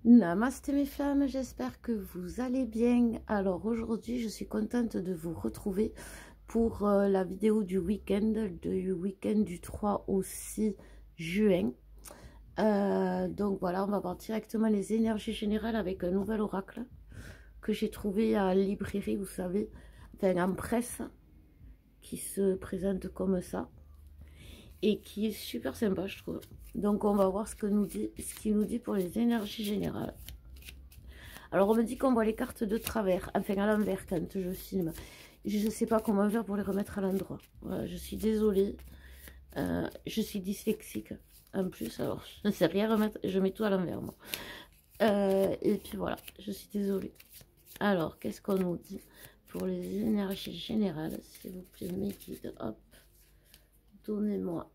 Namasté mes femmes, j'espère que vous allez bien. Alors aujourd'hui, je suis contente de vous retrouver pour la vidéo du week-end, du 3 au 6 juin. Donc voilà, on va voir directement les énergies générales avec un nouvel oracle que j'ai trouvé à la librairie, vous savez, enfin en presse, qui se présente comme ça et qui est super sympa, je trouve. Donc on va voir ce qu'il nous dit pour les énergies générales. Alors on me dit qu'on voit les cartes de travers, enfin à l'envers quand je filme. Je ne sais pas comment faire pour les remettre à l'endroit. Voilà, je suis désolée. Je suis dyslexique en plus, alors je ne sais rien remettre, je mets tout à l'envers moi. Et puis voilà, je suis désolée. Alors, qu'est-ce qu'on nous dit pour les énergies générales, s'il vous plaît, mes guides, hop, donnez-moi.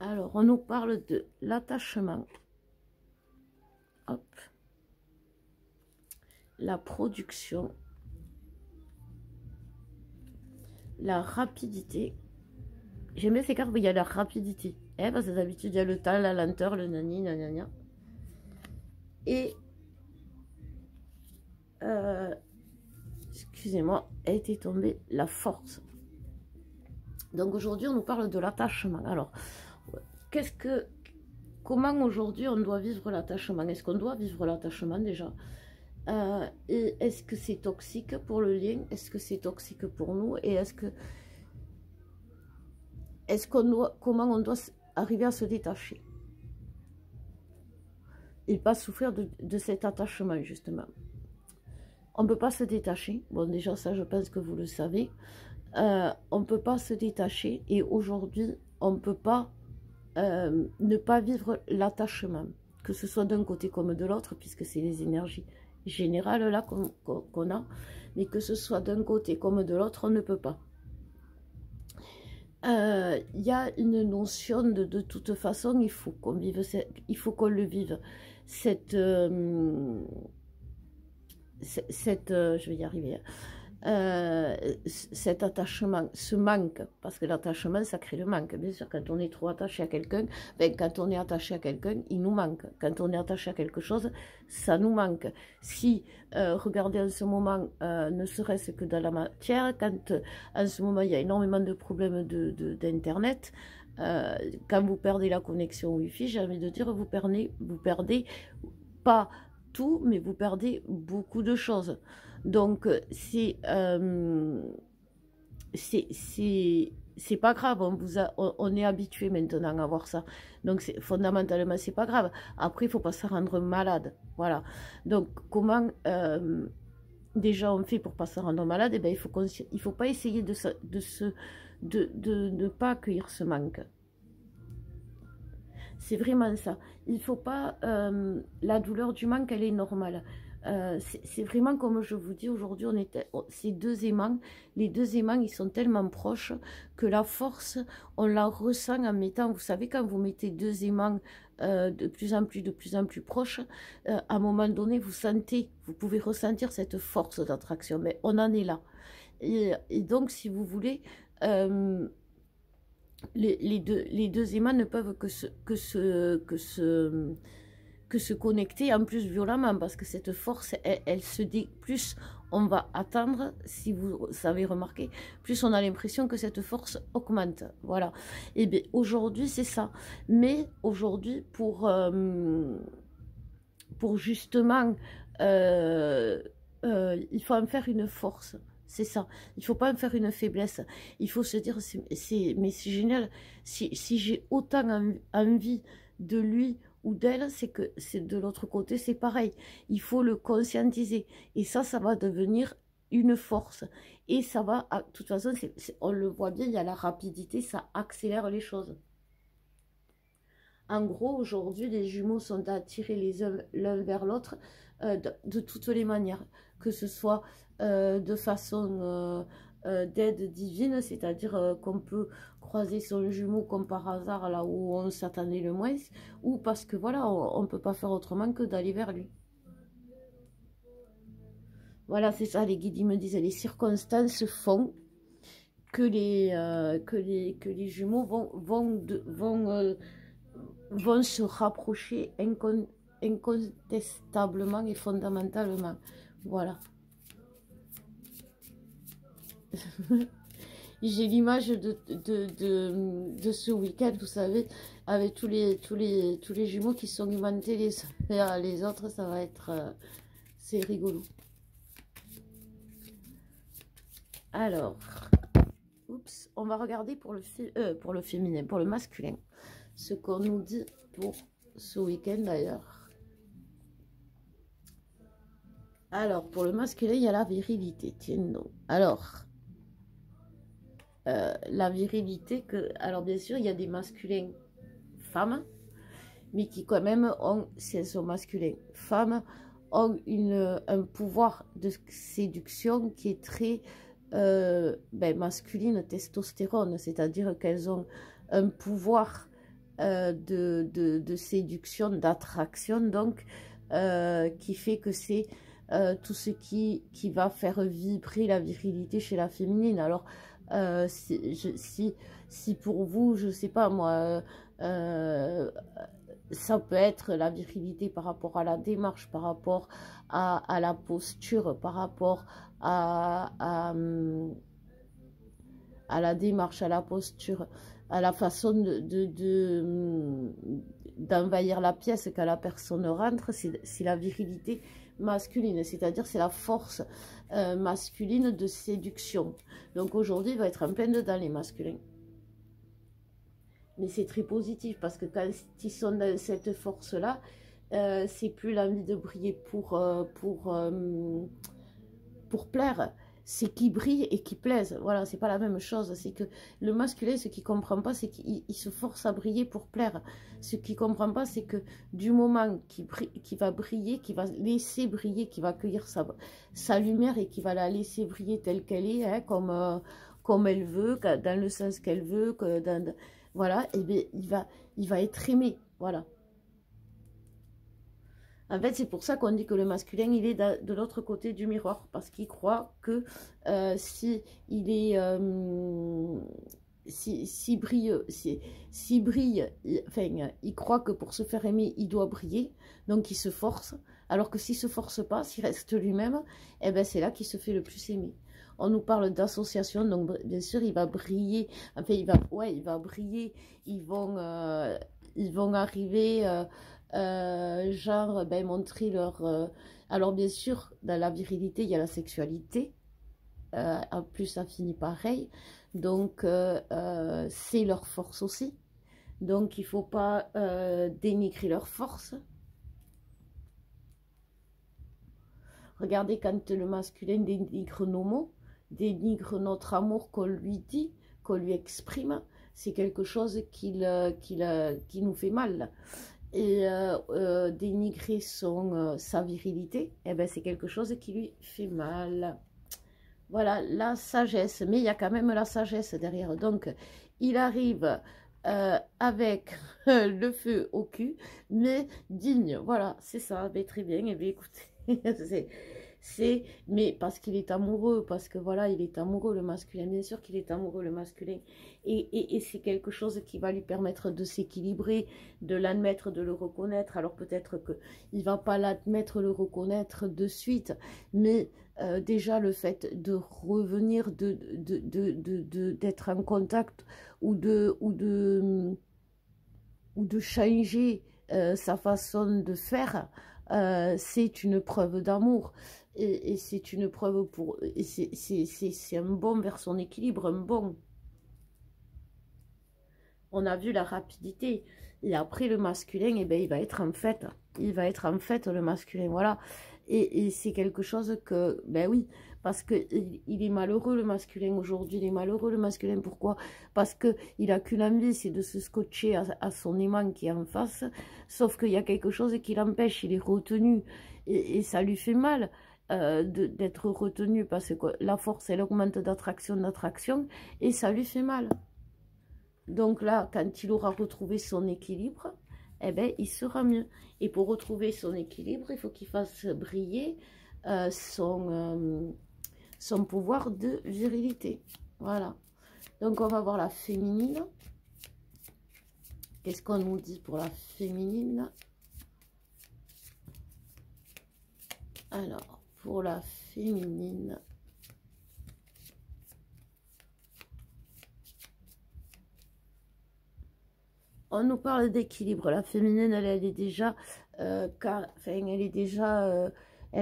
Alors, on nous parle de l'attachement, hop, la production, la rapidité. J'aime bien ces cartes où il y a la rapidité, hein, parce que d'habitude il y a le temps, la lenteur, le nani, nanana. Et, excusez-moi, a été tombée la force. Donc aujourd'hui, on nous parle de l'attachement. Alors, comment aujourd'hui on doit vivre l'attachement? Est-ce qu'on doit vivre l'attachement déjà? Et est-ce que c'est toxique pour le lien? Est-ce que c'est toxique pour nous? Et comment on doit arriver à se détacher et pas souffrir de cet attachement, justement? On ne peut pas se détacher. Bon, déjà, ça, je pense que vous le savez. On ne peut pas se détacher. Et aujourd'hui, on ne peut pas ne pas vivre l'attachement, que ce soit d'un côté comme de l'autre, puisque c'est les énergies générales là qu'on a. Mais que ce soit d'un côté comme de l'autre, on ne peut pas. Il y a une notion de toute façon, il faut qu'on vive, il faut qu'on le vive, je vais y arriver, cet attachement, ce manque, parce que l'attachement, ça crée le manque, bien sûr, quand on est trop attaché à quelqu'un, ben, quand on est attaché à quelqu'un, il nous manque, quand on est attaché à quelque chose, ça nous manque. Si, regardez en ce moment, ne serait-ce que dans la matière, quand en ce moment, il y a énormément de problèmes d'internet, quand vous perdez la connexion Wi-Fi, j'ai envie de dire, vous perdez pas tout, mais vous perdez beaucoup de choses. Donc, c'est pas grave, on est habitué maintenant à voir ça. Donc, fondamentalement, c'est pas grave. Après, il faut pas se rendre malade. Voilà. Donc, comment déjà on fait pour pas se rendre malade? Eh bien, il faut pas essayer de ne pas accueillir ce manque. C'est vraiment ça. Il ne faut pas... la douleur du manque, elle est normale. C'est vraiment comme je vous dis, aujourd'hui, ces deux aimants. Les deux aimants, ils sont tellement proches que la force, on la ressent en mettant... Vous savez, quand vous mettez deux aimants de plus en plus proches, à un moment donné, vous pouvez ressentir cette force d'attraction. Mais on en est là. Et donc, si vous voulez... les deux aimants ne peuvent que se connecter en plus violemment, parce que cette force, elle se dit, plus on va attendre, si vous savez remarquer, plus on a l'impression que cette force augmente. Voilà. Et bien aujourd'hui, c'est ça. Mais aujourd'hui, pour justement, il faut en faire une force. C'est ça. Il ne faut pas en faire une faiblesse. Il faut se dire, mais c'est génial. Si j'ai autant envie de lui ou d'elle, c'est que c'est de l'autre côté, c'est pareil. Il faut le conscientiser. Et ça va devenir une force. Et ça va, de toute façon, on le voit bien, il y a la rapidité, ça accélère les choses. En gros, aujourd'hui, les jumeaux sont attirés l'un vers l'autre de toutes les manières, que ce soit de façon d'aide divine, c'est-à-dire qu'on peut croiser son jumeau comme par hasard là où on s'attendait le moins, ou parce que voilà, on ne peut pas faire autrement que d'aller vers lui. Voilà, c'est ça, les guides, ils me disent, les circonstances font que les jumeaux vont se rapprocher incontestablement et fondamentalement. Voilà. J'ai l'image de ce week-end, vous savez, avec tous les jumeaux qui sont aimantés les uns les autres, ça va être... c'est rigolo. Alors, oups, on va regarder pour le féminin, pour le masculin, ce qu'on nous dit pour ce week-end d'ailleurs. Alors, pour le masculin, il y a la virilité, tiens donc. Alors, la virilité, alors bien sûr, il y a des masculins femmes, mais qui quand même ont, si elles sont masculins femmes, ont un pouvoir de séduction qui est très masculine, testostérone, c'est-à-dire qu'elles ont un pouvoir de séduction, d'attraction, donc qui fait que c'est tout ce qui va faire vibrer la virilité chez la féminine. Alors, si pour vous, je sais pas moi, ça peut être la virilité par rapport à la démarche, par rapport à la posture, par rapport à la démarche, à la posture, à la façon d'envahir la pièce quand la personne rentre. C'est la virilité masculine, c'est-à-dire c'est la force masculine de séduction. Donc aujourd'hui, il va être en plein dedans les masculins. Mais c'est très positif parce que quand ils sont dans cette force-là, c'est plus l'envie de briller pour plaire, c'est qui brille et qui plaise. Voilà, c'est pas la même chose. C'est que le masculin, ce qu'il comprend pas, c'est qu'il se force à briller pour plaire. Ce qu'il comprend pas, c'est que du moment qu'il va briller, qu'il va laisser briller, qu'il va accueillir sa lumière et qu'il va la laisser briller telle qu'elle est, hein, comme elle veut, dans le sens qu'elle veut, voilà, et bien il va être aimé, voilà. En fait, c'est pour ça qu'on dit que le masculin, il est de l'autre côté du miroir, parce qu'il croit que s'il brille, enfin, il croit que pour se faire aimer, il doit briller, donc il se force, alors que s'il se force pas, s'il reste lui-même, eh ben c'est là qu'il se fait le plus aimer. On nous parle d'association, donc bien sûr, il va briller, enfin, il va briller, ils vont arriver... genre montrer leur alors bien sûr dans la virilité il y a la sexualité, en plus ça finit pareil, donc c'est leur force aussi, donc il faut pas dénigrer leur force. Regardez, quand le masculin dénigre nos mots, dénigre notre amour qu'on lui dit, qu'on lui exprime, c'est quelque chose qui nous fait mal. Et dénigrer sa virilité, eh ben, c'est quelque chose qui lui fait mal. Voilà, la sagesse, mais il y a quand même la sagesse derrière. Donc, il arrive avec le feu au cul, mais digne. Voilà, c'est ça, ben, très bien. Et bien, écoutez, mais parce qu'il est amoureux, parce que voilà, il est amoureux, le masculin, bien sûr qu'il est amoureux, le masculin, et c'est quelque chose qui va lui permettre de s'équilibrer, de l'admettre, de le reconnaître. Alors peut-être qu'il ne va pas l'admettre, le reconnaître de suite, mais déjà le fait de revenir, d'être en contact, ou de changer sa façon de faire, c'est une preuve d'amour, et c'est une preuve c'est un bond vers son équilibre, un bond. On a vu la rapidité, et après le masculin, eh ben, il va être en fête, le masculin, voilà, et c'est quelque chose que, ben oui, parce que il est malheureux le masculin aujourd'hui, il est malheureux le masculin, pourquoi? Parce que il a qu'une envie, c'est de se scotcher à son aimant qui est en face, sauf qu'il y a quelque chose qui l'empêche, il est retenu, et ça lui fait mal d'être retenu, parce que la force, elle augmente d'attraction, et ça lui fait mal. Donc là, quand il aura retrouvé son équilibre, eh ben, il sera mieux. Et pour retrouver son équilibre, il faut qu'il fasse briller son pouvoir de virilité. Voilà. Donc, on va voir la féminine. Qu'est-ce qu'on nous dit pour la féminine? Alors, pour la féminine, on nous parle d'équilibre. La féminine, elle est déjà, elle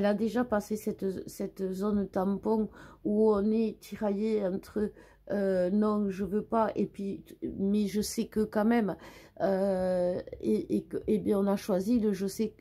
a déjà passé cette zone tampon où on est tiraillé entre non, je veux pas, et puis, mais je sais que quand même, et bien on a choisi le je sais,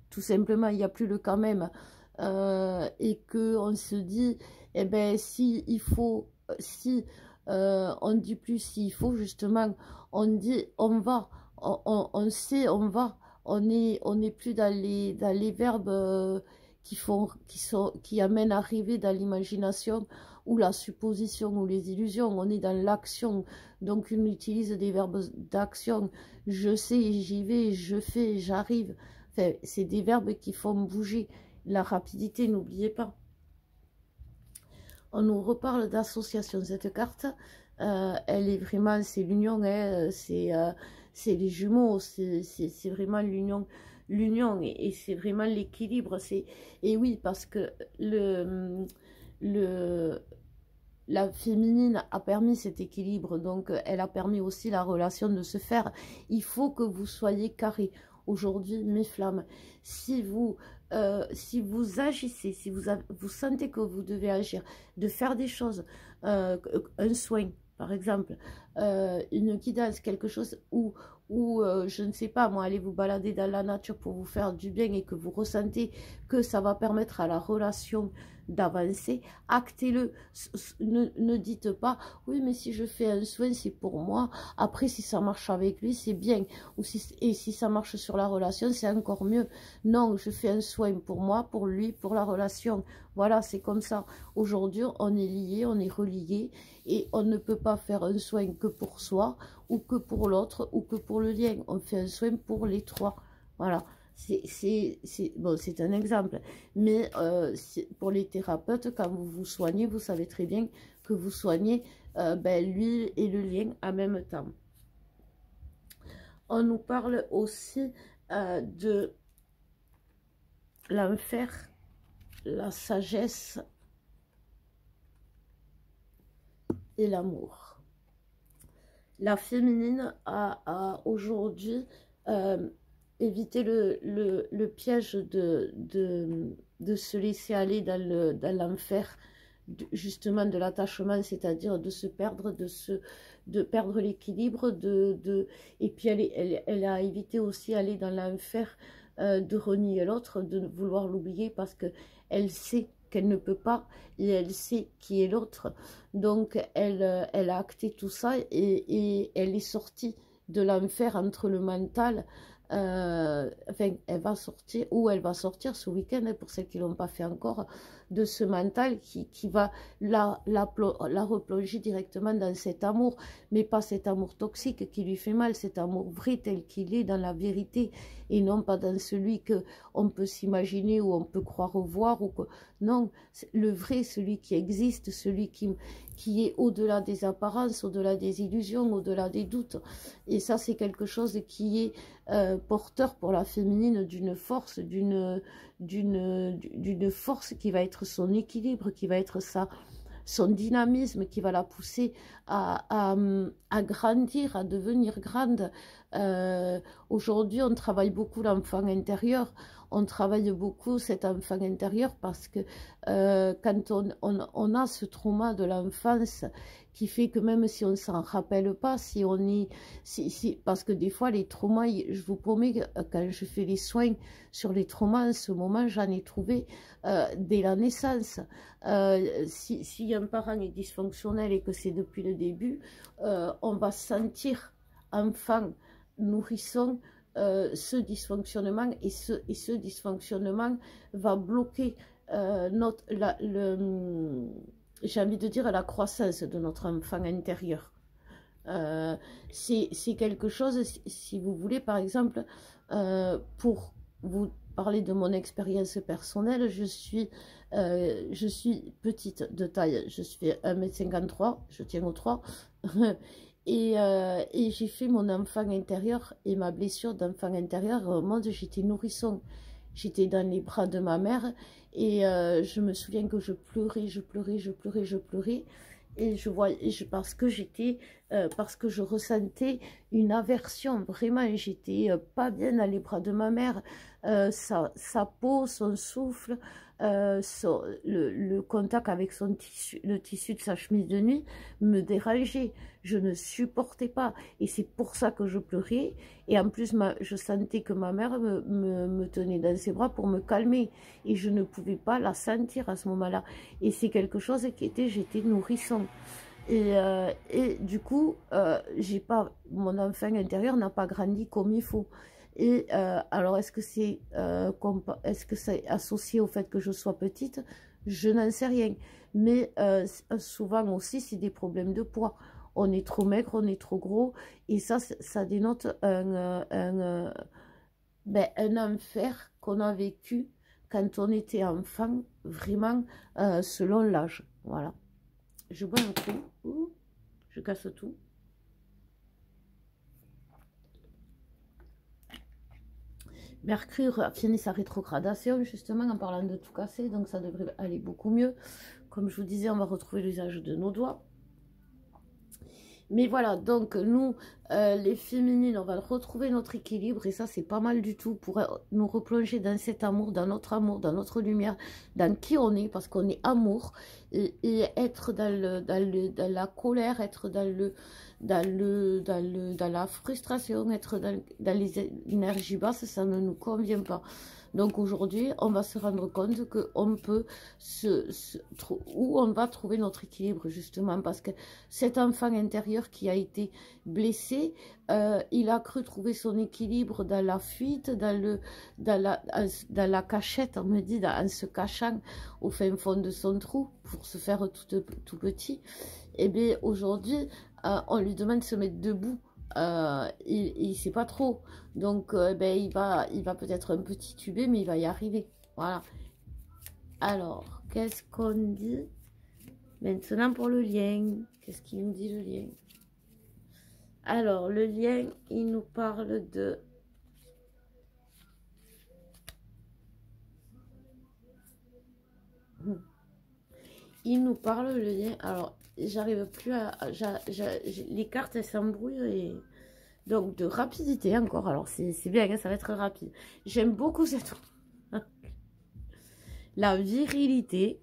tout simplement, il n'y a plus le quand même, et que on se dit, eh ben, si il faut, si on dit plus s'il faut, justement, on dit on va, on sait on va, on est plus dans les verbes qui amènent à arriver dans l'imagination ou la supposition ou les illusions. On est dans l'action, donc on utilise des verbes d'action. Je sais, j'y vais, je fais, j'arrive. Enfin, c'est des verbes qui font bouger. La rapidité, n'oubliez pas. On nous reparle d'association. Cette carte, elle est vraiment, c'est l'union, hein, c'est les jumeaux, c'est vraiment l'union, et c'est vraiment l'équilibre. Et oui, parce que la féminine a permis cet équilibre, donc elle a permis aussi la relation de se faire. Il faut que vous soyez carrés. Aujourd'hui, mes flammes, si vous agissez, si vous sentez que vous devez agir, de faire des choses, un soin, par exemple, une guidance, quelque chose où je ne sais pas, moi, allez vous balader dans la nature pour vous faire du bien et que vous ressentez que ça va permettre à la relation d'avancer, actez-le. Ne dites pas, oui, mais si je fais un soin, c'est pour moi. Après, si ça marche avec lui, c'est bien. Et si ça marche sur la relation, c'est encore mieux. Non, je fais un soin pour moi, pour lui, pour la relation. Voilà, c'est comme ça. Aujourd'hui, on est lié, on est relié et on ne peut pas faire un soin que pour soi ou que pour l'autre ou que pour le lien. On fait un soin pour les trois. Voilà. Bon, c'est un exemple, mais pour les thérapeutes, quand vous vous soignez, vous savez très bien que vous soignez l'huile et le lien en même temps. On nous parle aussi de l'enfer, la sagesse et l'amour. La féminine a aujourd'hui éviter le piège de se laisser aller dans l'enfer, justement de l'attachement, c'est-à-dire de se perdre, de perdre l'équilibre, et puis elle a évité aussi aller dans l'enfer de renier l'autre, de vouloir l'oublier parce qu'elle sait qu'elle ne peut pas et elle sait qui est l'autre. Donc elle a acté tout ça et elle est sortie de l'enfer entre le mental. Enfin, elle va sortir ce week-end, pour celles qui ne l'ont pas fait encore, de ce mental qui va la replonger directement dans cet amour, mais pas cet amour toxique qui lui fait mal, cet amour vrai tel qu'il est dans la vérité, et non pas dans celui que on peut s'imaginer ou on peut croire voir, non, le vrai, celui qui existe, celui qui est au-delà des apparences, au-delà des illusions, au-delà des doutes. Et ça, c'est quelque chose qui est porteur pour la féminine d'une force, d'une force qui va être son équilibre, qui va être son dynamisme, qui va la pousser à grandir, à devenir grande. Aujourd'hui, on travaille beaucoup l'enfant intérieur, on travaille beaucoup cet enfant intérieur parce que quand on a ce trauma de l'enfance qui fait que même si on ne s'en rappelle pas, parce que des fois les traumas, je vous promets que quand je fais les soins sur les traumas, en ce moment j'en ai trouvé dès la naissance. Si un parent est dysfonctionnel et que c'est depuis le début, on va sentir enfant, nourrisson, ce dysfonctionnement, et ce dysfonctionnement va bloquer j'ai envie de dire la croissance de notre enfant intérieur. C'est quelque chose, si vous voulez, par exemple, pour vous parler de mon expérience personnelle. Je suis petite de taille, je suis 1,53 m, je tiens au 3. Et j'ai fait mon enfant intérieur et ma blessure d'enfant intérieur au moment où j'étais nourrisson. J'étais dans les bras de ma mère et je me souviens que je pleurais, je pleurais, je pleurais, je pleurais. Et parce que je ressentais une aversion, vraiment, j'étais pas bien dans les bras de ma mère. Sa peau, son souffle, le contact avec son tissu, le tissu de sa chemise de nuit me dérangeait. Je ne supportais pas. Et c'est pour ça que je pleurais. Et en plus, je sentais que ma mère me tenait dans ses bras pour me calmer. Et je ne pouvais pas la sentir à ce moment-là. Et c'est quelque chose j'étais nourrisson. Et du coup, mon enfant intérieur n'a pas grandi comme il faut. Et alors, est-ce que c'est associé au fait que je sois petite? Je n'en sais rien. Mais souvent aussi, c'est des problèmes de poids. On est trop maigre, on est trop gros. Et ça dénote un enfer qu'on a vécu quand on était enfant, vraiment selon l'âge. Voilà. Je bois un coup. Ouh, je casse tout. Mercure a fini sa rétrogradation, justement, en parlant de tout casser. Donc, ça devrait aller beaucoup mieux. Comme je vous disais, on va retrouver l'usage de nos doigts. Mais voilà, donc nous, les féminines, on va retrouver notre équilibre. Et ça, c'est pas mal du tout pour nous replonger dans cet amour, dans notre lumière, dans qui on est, parce qu'on est amour. Et être dans la colère, être dans la frustration, être dans les énergies basses, ça ne nous convient pas. Donc aujourd'hui, on va se rendre compte qu'on peut où on va trouver notre équilibre, justement, parce que cet enfant intérieur qui a été blessé, il a cru trouver son équilibre dans la fuite, dans la cachette, on me dit, en se cachant au fin fond de son trou pour se faire tout petit. Et bien aujourd'hui, on lui demande de se mettre debout. Il ne sait pas trop, donc il va peut-être un peu tituber, mais il va y arriver. Voilà. Alors, qu'est-ce qu'on dit maintenant pour le lien? Qu'est-ce qu'il nous dit, le lien? Alors, le lien, il nous parle de... Il nous parle, le lien... Alors, j'arrive plus à... les cartes, elles s'embrouillent et... Donc, de rapidité encore. Alors, c'est bien, hein, ça va être rapide. J'aime beaucoup cette... La virilité.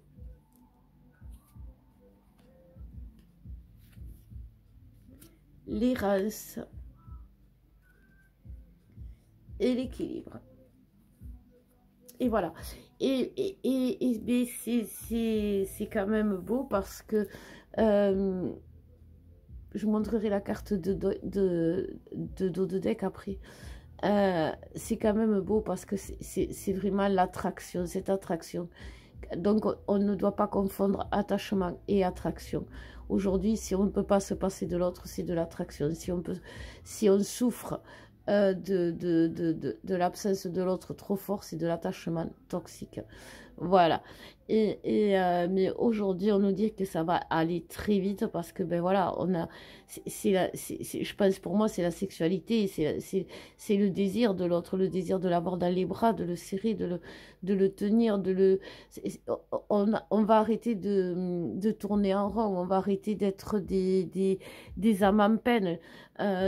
L'errance. Et l'équilibre. Et voilà. Et c'est quand même beau parce que... je vous montrerai la carte de dos de deck après. C'est quand même beau parce que c'est vraiment l'attraction, cette attraction. Donc, on ne doit pas confondre attachement et attraction. Aujourd'hui, si on ne peut pas se passer de l'autre, c'est de l'attraction. Si on souffre de l'absence de l'autre trop fort, c'est de l'attachement toxique. Voilà. Mais aujourd'hui, on nous dit que ça va aller très vite parce que, ben voilà, je pense pour moi, c'est la sexualité, c'est le désir de l'autre, le désir de l'avoir dans les bras, de le serrer, de le tenir, on va arrêter de tourner en rond, on va arrêter d'être des âmes en peine.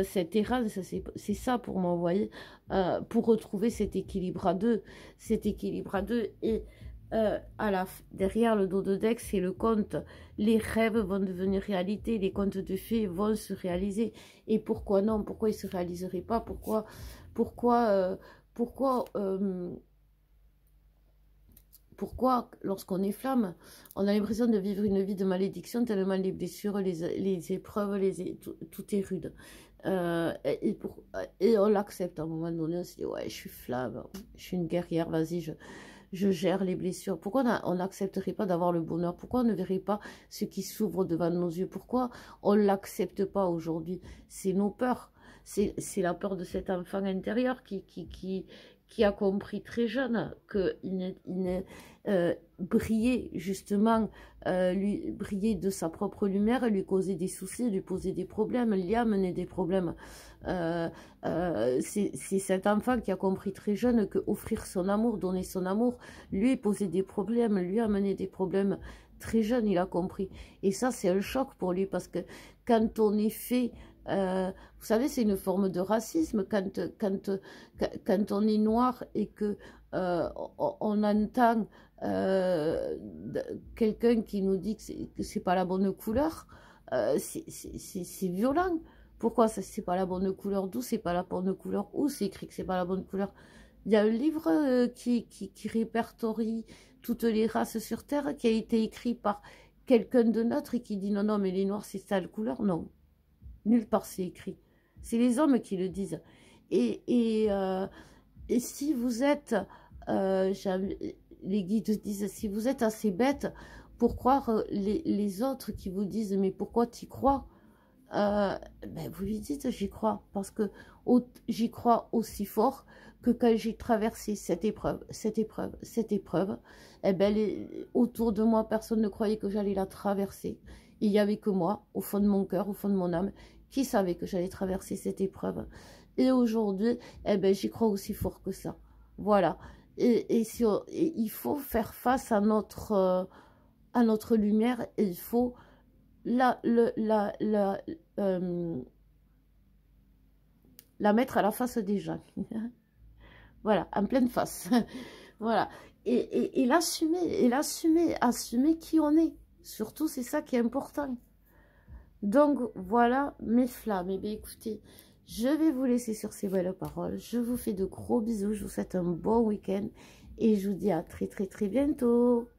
Cette errance, c'est ça pour moi, vous voyez, pour retrouver cet équilibre à deux, et derrière le dos de deck, c'est le conte. Les rêves vont devenir réalité, les contes de fées vont se réaliser. Et pourquoi non? Pourquoi ils ne se réaliseraient pas? Pourquoi, lorsqu'on est flamme, on a l'impression de vivre une vie de malédiction tellement les blessures, les épreuves, tout est rude. Et on l'accepte à un moment donné, on se dit, ouais, je suis flamme, je suis une guerrière, vas-y, je gère les blessures. Pourquoi on n'accepterait pas d'avoir le bonheur? Pourquoi on ne verrait pas ce qui s'ouvre devant nos yeux? Pourquoi on ne l'accepte pas aujourd'hui? C'est nos peurs. C'est la peur de cet enfant intérieur qui qui a compris très jeune qu'il briller justement, lui briller de sa propre lumière, lui causer des soucis, lui poser des problèmes, lui amener des problèmes. C'est cet enfant qui a compris très jeune que offrir son amour, donner son amour, lui poser des problèmes, lui amener des problèmes. Très jeune, il a compris. Et ça, c'est un choc pour lui parce que quand on est fait... vous savez, c'est une forme de racisme quand on est noir et que on entend quelqu'un qui nous dit que c'est pas la bonne couleur, c'est violent. Pourquoi ça c'est pas la bonne couleur? D'où c'est pas la bonne couleur? Où c'est écrit que c'est pas la bonne couleur? Il y a un livre qui répertorie toutes les races sur Terre qui a été écrit par quelqu'un de neutre et qui dit non, non, mais les noirs c'est ça la couleur. Non, nulle part c'est écrit. C'est les hommes qui le disent. Et si vous êtes, les guides disent, si vous êtes assez bête pour croire les autres qui vous disent, mais pourquoi tu y crois? Ben vous lui dites, j'y crois. Parce que j'y crois aussi fort que quand j'ai traversé cette épreuve, eh ben, autour de moi, personne ne croyait que j'allais la traverser. Il n'y avait que moi, au fond de mon cœur, au fond de mon âme, qui savait que j'allais traverser cette épreuve. Et aujourd'hui, eh ben, j'y crois aussi fort que ça. Voilà. Et il faut faire face à notre lumière et il faut la mettre à la face des gens. Voilà, en pleine face. Voilà. Et l'assumer, assumer qui on est. Surtout, c'est ça qui est important. Donc, voilà mes flammes. Eh bien, écoutez, je vais vous laisser sur ces belles paroles. Je vous fais de gros bisous. Je vous souhaite un bon week-end. Et je vous dis à très, très, très bientôt.